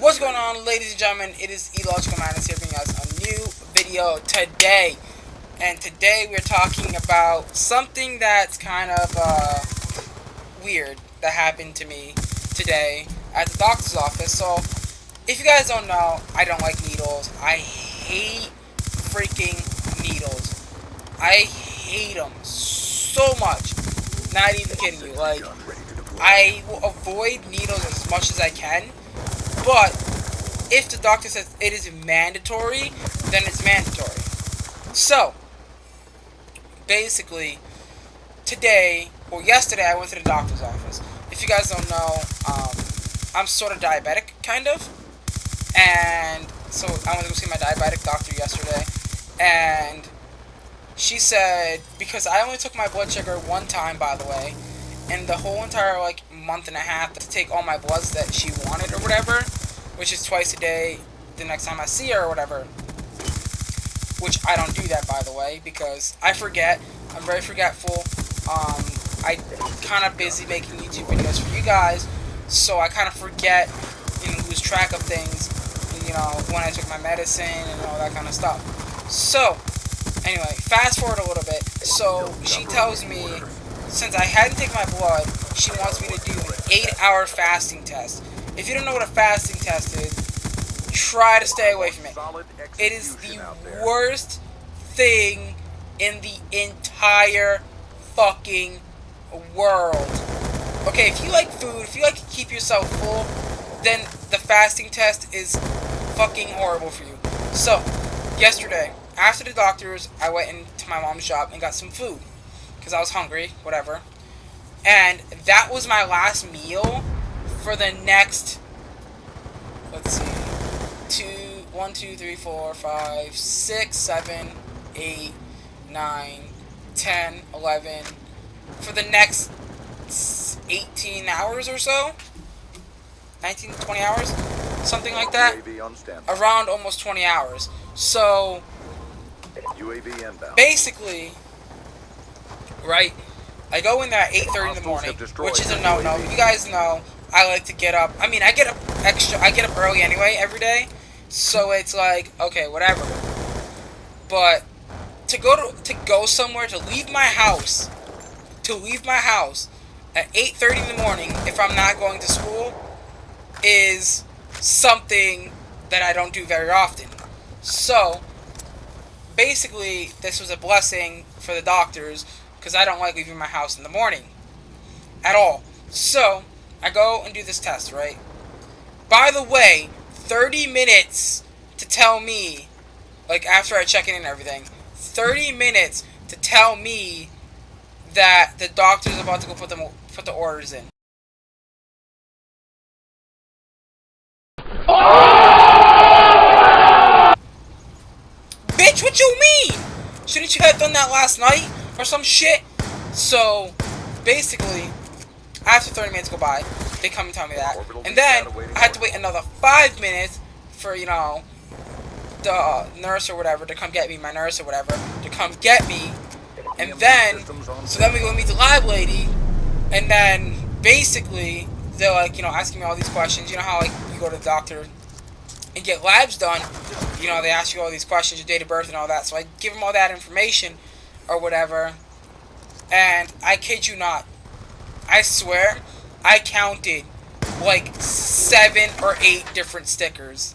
What's going on, ladies and gentlemen? It is Illogical Madness here bringing us a new video today. And today we're talking about something that's kind of weird that happened to me today at the doctor's office. So, if you guys don't know, I don't like needles. I hate freaking needles. I hate them so much. Not even kidding you. Like, I will avoid needles as much as I can. But if the doctor says it is mandatory, then it's mandatory. So, basically, today, or yesterday, I went to the doctor's office. If you guys don't know, I'm sort of diabetic, kind of. And so I went to go see my diabetic doctor yesterday. And she said, because I only took my blood sugar one time, by the way, and the whole entire, month and a half to take all my bloods that she wanted or whatever, which is twice a day the next time I see her or whatever, which I don't do that, by the way, because I forget. I'm very forgetful. I'm kind of busy making YouTube videos for you guys, so I kind of forget, lose track of things, when I took my medicine and all that kind of stuff. So, anyway, fast forward a little bit. So, she tells me, since I hadn't taken my blood, she wants me to do an 8-hour fasting test. If you don't know what a fasting test is, try to stay away from it. It is the worst thing in the entire fucking world. Okay, if you like food, if you like to keep yourself full, then the fasting test is fucking horrible for you. So, yesterday, after the doctor's, I went into my mom's shop and got some food. Because I was hungry, whatever. And that was my last meal for the next, let's see, 1, 2, 3, 4, 5, 6, 7, 8, 9, 10, 11, for the next 18 hours or so, 19, 20 hours, something like that, around almost 20 hours. So, basically, right, I go in there at 8:30 in the morning, which is a no-no. You guys know I like to get up. I mean, I get up early anyway every day, so it's like, okay, whatever. But to go somewhere, to leave my house at 8:30 in the morning if I'm not going to school is something that I don't do very often. So, basically, this was a blessing for the doctors, because I don't like leaving my house in the morning at all. So, I go and do this test, right? By the way, 30 minutes to tell me, after I check in and everything, 30 minutes to tell me that the doctor's about to go put the orders in. Bitch, what you mean? Shouldn't you have done that last night or some shit? So, basically, after 30 minutes go by, they come and tell me that. And then, I had to wait another 5 minutes for, the nurse or whatever to come get me, my nurse or whatever, to come get me. And then, so then we go meet the lab lady, and then, basically, they're asking me all these questions. You know how, you go to the doctor and get labs done, they ask you all these questions, your date of birth and all that. So I give them all that information or whatever. And I kid you not, I swear, I counted 7 or 8 different stickers.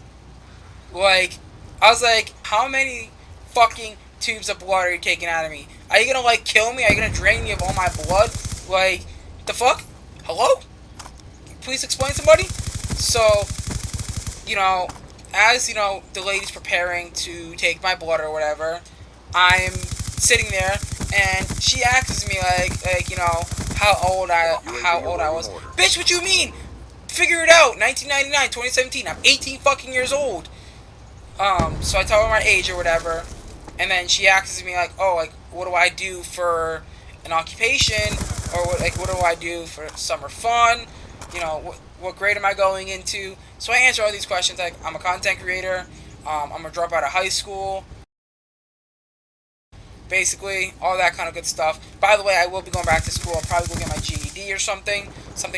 I was like, how many fucking tubes of blood are you taking out of me? Are you gonna kill me? Are you gonna drain me of all my blood? The fuck? Hello? Please explain, somebody? So, as, the lady's preparing to take my blood or whatever, I'm sitting there, and she asks me, how old I was. Bitch, what you mean? Figure it out. 1999, 2017. I'm 18 fucking years old. So I tell her my age or whatever, and then she asks me, what do I do for an occupation, or what do I do for summer fun? What grade am I going into? So I answer all these questions I'm a content creator, I'm a dropout of high school, basically, all that kind of good stuff. By the way, I will be going back to school. I'll probably go get my GED or something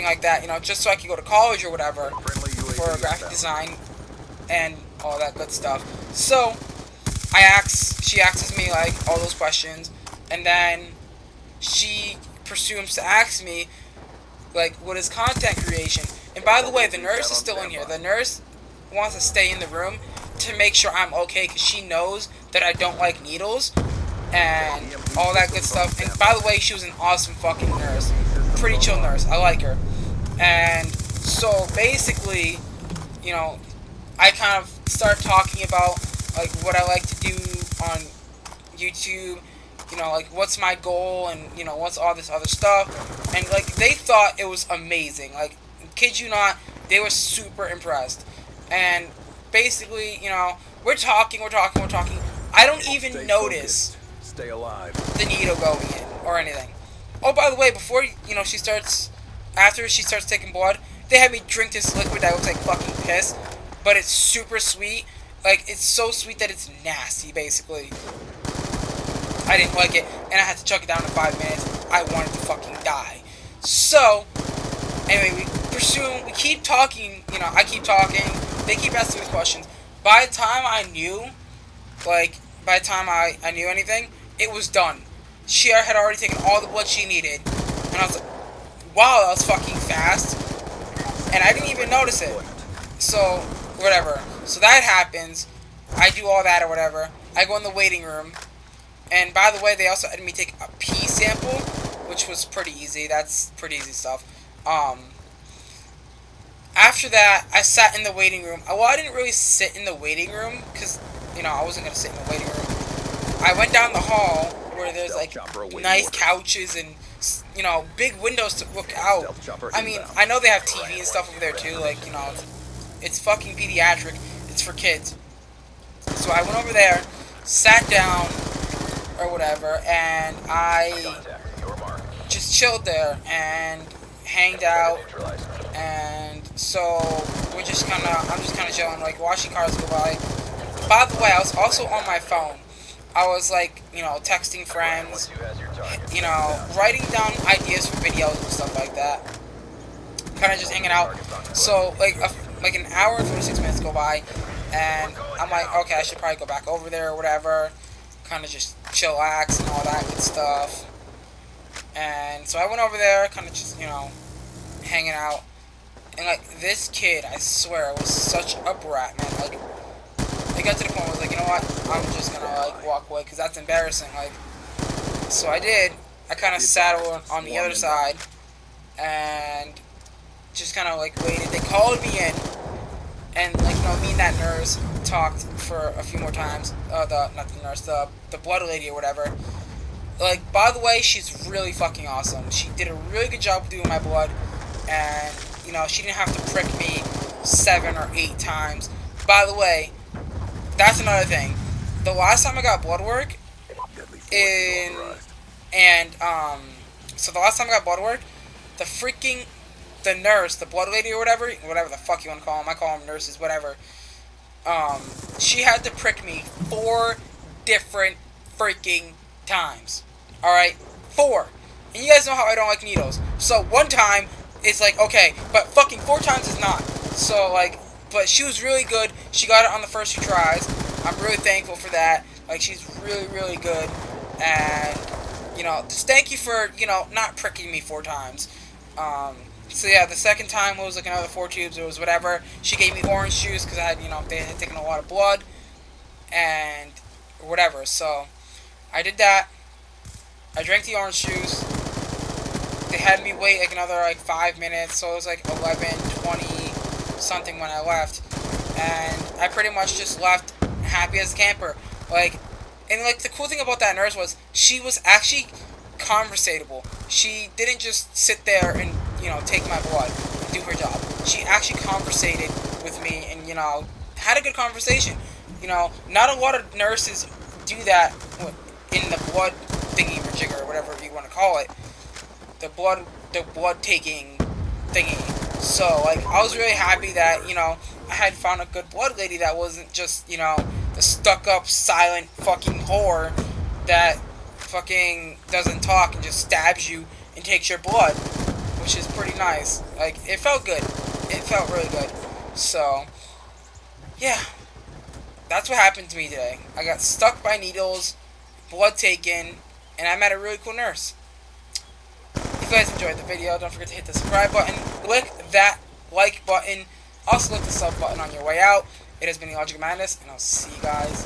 like that, just so I can go to college or whatever. for graphic design and all that good stuff. So she asks me like all those questions, and then she presumes to ask me like what is content creation. And by the way, the nurse is still in here. The nurse wants to stay in the room to make sure I'm okay, because she knows that I don't like needles and all that good stuff. And by the way, she was an awesome fucking nurse. Pretty chill nurse. I like her. And so basically, you know, I kind of start talking about like what I like to do on YouTube, you know, like what's my goal, and you know, what's all this other stuff. And like they thought it was amazing. Like, kid you not, they were super impressed. And basically, you know, we're talking. I don't even notice Stay alive. the needle going in or anything. Oh, by the way, before, you know, after she starts taking blood, they had me drink this liquid that looks like fucking piss, but it's super sweet. Like, it's so sweet that it's nasty, basically. I didn't like it, and I had to chug it down in 5 minutes. I wanted to fucking die. So, anyway, we keep talking, you know, I keep talking, they keep asking me questions. By the time I knew anything, it was done. She had already taken all the blood she needed, and I was like, wow, that was fucking fast, and I didn't even notice it. So, whatever. So that happens, I do all that or whatever, I go in the waiting room, and by the way, they also had me take a pee sample, which was pretty easy. That's pretty easy stuff. After that, I sat in the waiting room. Well, I didn't really sit in the waiting room, because, you know, I wasn't going to sit in the waiting room. I went down the hall, where there's, like, nice couches and, you know, big windows to look out. I mean, I know they have TV and stuff over there, too. Like, you know, it's fucking pediatric. It's for kids. So I went over there, sat down, or whatever, and I just chilled there and hanged out. And so I'm just kind of chilling, like watching cars go by. By the way, I was also on my phone. I was like, you know, texting friends, you know, writing down ideas for videos and stuff like that. Kind of just hanging out. So like an hour and 46 minutes go by, and I'm like, okay, I should probably go back over there or whatever. Kind of just chillax and all that good stuff. And so I went over there, kind of just, you know, hanging out. And, like, this kid, I swear, was such a brat, man. Like, I got to the point where I was like, you know what? I'm just gonna, like, walk away, because that's embarrassing. Like, so I did. I kind of sat on the other side and just kind of, like, waited. They called me in, and, like, you know, me and that nurse talked for a few more times. Not the nurse, the blood lady or whatever. Like, by the way, she's really fucking awesome. She did a really good job doing my blood, and, you know, she didn't have to prick me 7 or 8 times. By the way, that's another thing. The last time I got blood work, so the last time I got blood work, the nurse, the blood lady or whatever the fuck you want to call them, I call them nurses, whatever, she had to prick me 4 different freaking times. Alright? 4. And you guys know how I don't like needles. So one time, it's like, okay, but fucking 4 times is not. So, like, but she was really good. She got it on the first 2 tries. I'm really thankful for that. Like, she's really, really good. And, you know, just thank you for, you know, not pricking me 4 times. So yeah, the second time was like another 4 tubes. It was whatever. She gave me orange juice because I had, you know, they had taken a lot of blood. And whatever. So, I did that. I drank the orange juice. They had me wait like another like 5 minutes, so it was like 11:20 something when I left, and I pretty much just left happy as a camper. Like, and like the cool thing about that nurse was she was actually conversatable. She didn't just sit there and, you know, take my blood and do her job. She actually conversated with me and, you know, had a good conversation. You know, not a lot of nurses do that in the blood thingy or jigger or whatever you want to call it. The blood taking thingy. So, like, I was really happy that, you know, I had found a good blood lady that wasn't just, you know, the stuck-up, silent fucking whore that fucking doesn't talk and just stabs you and takes your blood, which is pretty nice. Like, it felt good. It felt really good. So, yeah, that's what happened to me today. I got stuck by needles, blood taken, and I met a really cool nurse. If you guys enjoyed the video, don't forget to hit the subscribe button, click that like button, also click the sub button on your way out. It has been the Logic Madness, and I'll see you guys